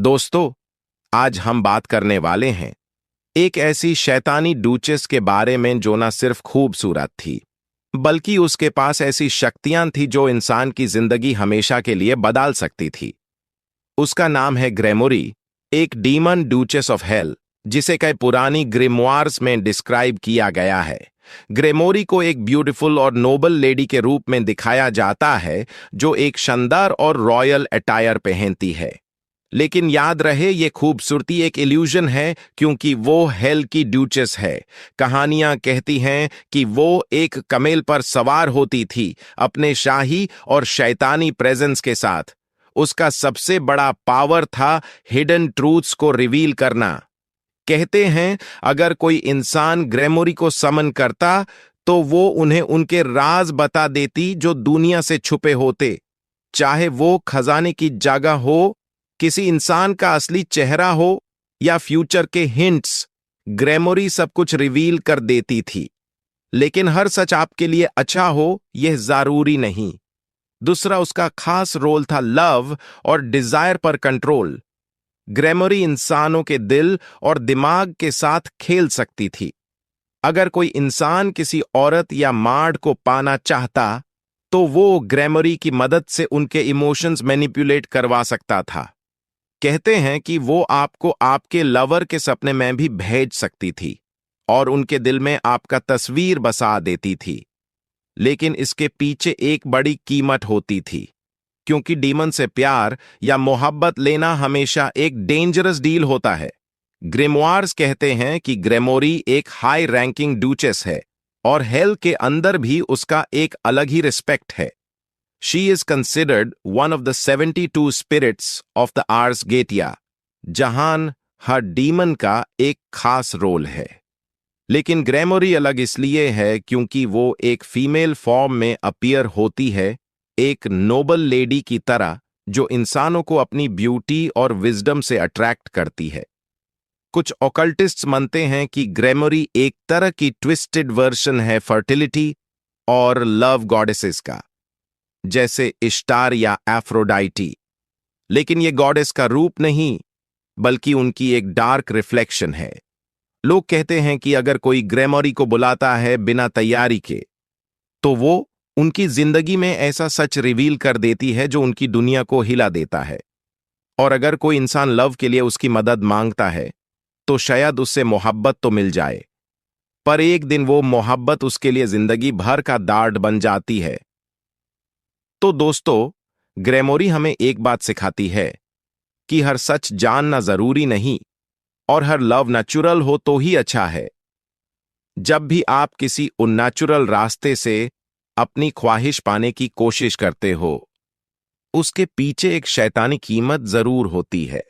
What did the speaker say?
दोस्तों, आज हम बात करने वाले हैं एक ऐसी शैतानी डूचेस के बारे में जो ना सिर्फ खूबसूरत थी, बल्कि उसके पास ऐसी शक्तियां थी जो इंसान की जिंदगी हमेशा के लिए बदल सकती थी। उसका नाम है ग्रेमोरी, एक डीमन डूचेस ऑफ हेल, जिसे कई पुरानी ग्रिमवार्स में डिस्क्राइब किया गया है। ग्रेमोरी को एक ब्यूटीफुल और नोबल लेडी के रूप में दिखाया जाता है जो एक शानदार और रॉयल अटायर पहनती है। लेकिन याद रहे, ये खूबसूरती एक इल्यूजन है, क्योंकि वो हेल की डूचेस है। कहानियां कहती हैं कि वो एक कमेल पर सवार होती थी, अपने शाही और शैतानी प्रेजेंस के साथ। उसका सबसे बड़ा पावर था हिडन ट्रूथ्स को रिवील करना। कहते हैं अगर कोई इंसान ग्रेमोरी को समन करता तो वो उन्हें उनके राज बता देती जो दुनिया से छुपे होते, चाहे वो खजाने की जगह हो, किसी इंसान का असली चेहरा हो या फ्यूचर के हिंट्स। ग्रेमोरी सब कुछ रिवील कर देती थी। लेकिन हर सच आपके लिए अच्छा हो यह जरूरी नहीं। दूसरा उसका खास रोल था लव और डिजायर पर कंट्रोल। ग्रेमोरी इंसानों के दिल और दिमाग के साथ खेल सकती थी। अगर कोई इंसान किसी औरत या मार्ड को पाना चाहता तो वो ग्रेमोरी की मदद से उनके इमोशंस मैनिपुलेट करवा सकता था। कहते हैं कि वो आपको आपके लवर के सपने में भी भेज सकती थी और उनके दिल में आपका तस्वीर बसा देती थी। लेकिन इसके पीछे एक बड़ी कीमत होती थी, क्योंकि डीमन से प्यार या मोहब्बत लेना हमेशा एक डेंजरस डील होता है। ग्रिमवार्स कहते हैं कि ग्रेमोरी एक हाई रैंकिंग डूचेस है और हेल के अंदर भी उसका एक अलग ही रिस्पेक्ट है। She is considered one of the 72 spirits of the Ars Goetia, जहां हर डीमन का एक खास रोल है। लेकिन ग्रेमोरी अलग इसलिए है क्योंकि वो एक फीमेल फॉर्म में अपीयर होती है, एक नोबल लेडी की तरह जो इंसानों को अपनी ब्यूटी और विजडम से अट्रैक्ट करती है। कुछ ऑकल्टिस्ट्स मानते हैं कि ग्रेमोरी एक तरह की ट्विस्टेड वर्जन है फर्टिलिटी और लव गॉडेसेस का, जैसे इश्तार या एफ्रोडाइटी। लेकिन ये गॉडेस का रूप नहीं, बल्कि उनकी एक डार्क रिफ्लेक्शन है। लोग कहते हैं कि अगर कोई ग्रेमोरी को बुलाता है बिना तैयारी के, तो वो उनकी जिंदगी में ऐसा सच रिवील कर देती है जो उनकी दुनिया को हिला देता है। और अगर कोई इंसान लव के लिए उसकी मदद मांगता है तो शायद उससे मोहब्बत तो मिल जाए, पर एक दिन वो मोहब्बत उसके लिए जिंदगी भर का दर्द बन जाती है। तो दोस्तों, ग्रेमोरी हमें एक बात सिखाती है कि हर सच जानना जरूरी नहीं और हर लव नेचुरल हो तो ही अच्छा है। जब भी आप किसी उन्नेचुरल रास्ते से अपनी ख्वाहिश पाने की कोशिश करते हो, उसके पीछे एक शैतानी कीमत जरूर होती है।